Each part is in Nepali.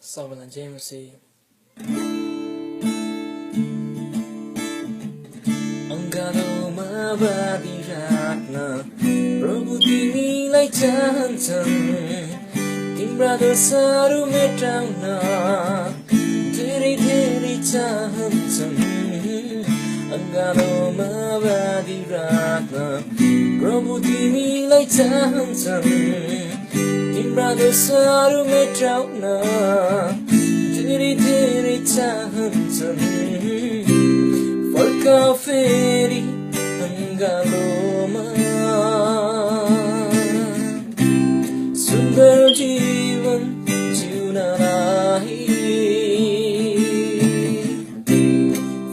Sovereign James Angalo mabadi rakna Prabhu तिमीलाई चाहन्छन् तिम्रा दोषहरू मेटाउन धेरै धेरै चाहन्छन् अंगालो मबादी राख्न प्रभु तिमीलाई चाहन्छन् तिम्रा दोषहरू मेटाउन धेरै धेरै चाहन्छन् फर्का फेरि अंगालोमा सुन्दर जीवन जिउनलाई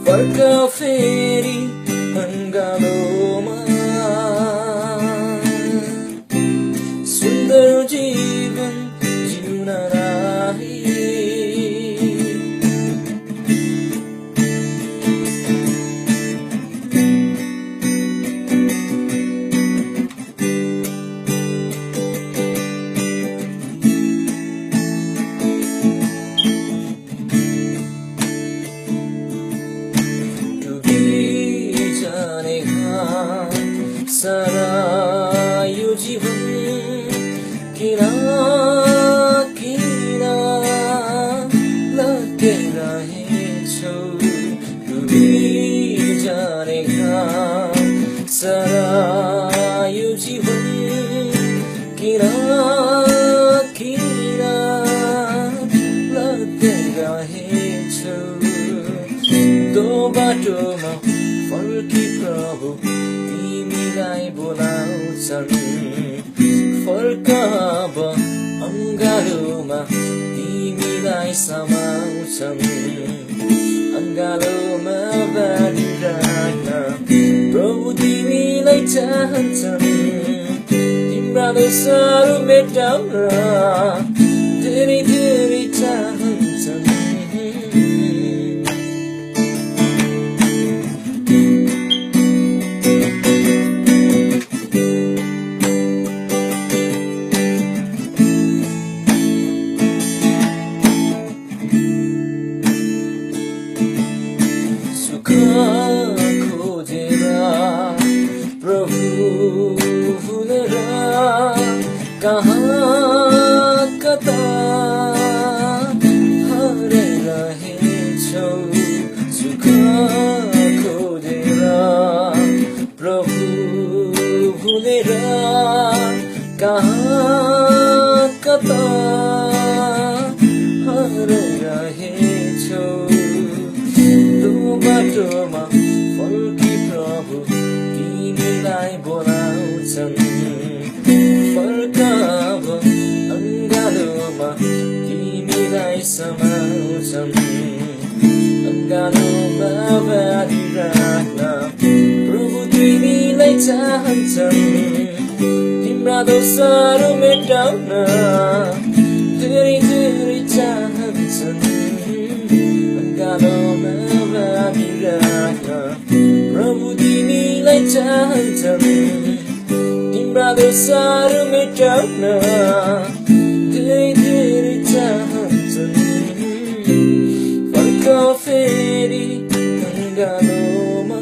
फर्का फेरि अंगालोमा सुन्दर जीवन जिउनलाई सारा यो जीवन किरा किरा लगे रहेछौ डुबिजानेका सारा यो जीवन किरा किरा लगे रहेछौ दो बाटोमा फर्की प्रभु तिमीलाई बोलाउँछन् फर्काब अंगालोमा तिमीलाई समाउँछन् अंगालोमा बाँडी राख्न प्रभु तिमीलाई चाहन्छन् तिम्रा दोषहरू मेटाउन धेरै धेरै चाहन्छन् खोजेर प्रभु भुलेर कहाँ कता हराइरहेछौ सुख खोजेर प्रभु भुलेर कहाँ कता हराइरहेछौ बाटोमा फर्की प्रभु तिमीलाई बोलाउँछन् फर्काब अंगालोमा तिमीलाई समाउँछन् अंगालोमा बाँडी राख्न प्रभु तिमीलाई चाहन्छन् तिम्रा दोषहरू मेटाउन धेरै धेरै चाहन्छन् अंगालोमा प्रभु तिमीलाई चाहन्छन् तिम्रा दोषहरू मेटाउन धेरै धेरै चाहन्छन् फर्का फेरि अंगालोमा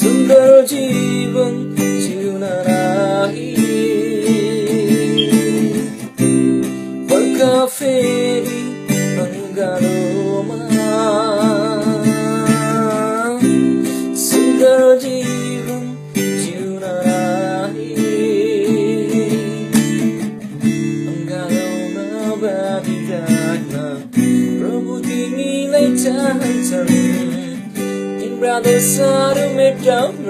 सुन्दर जीवन जिउनलाई फर्का फेरि अंगालोमा सुन्दर जीवन जिउनलाई अंगालोमा बाँडी राख्न प्रभु तिमीलाई चाहन्छन् तिम्रा दोषहरू मेटाउन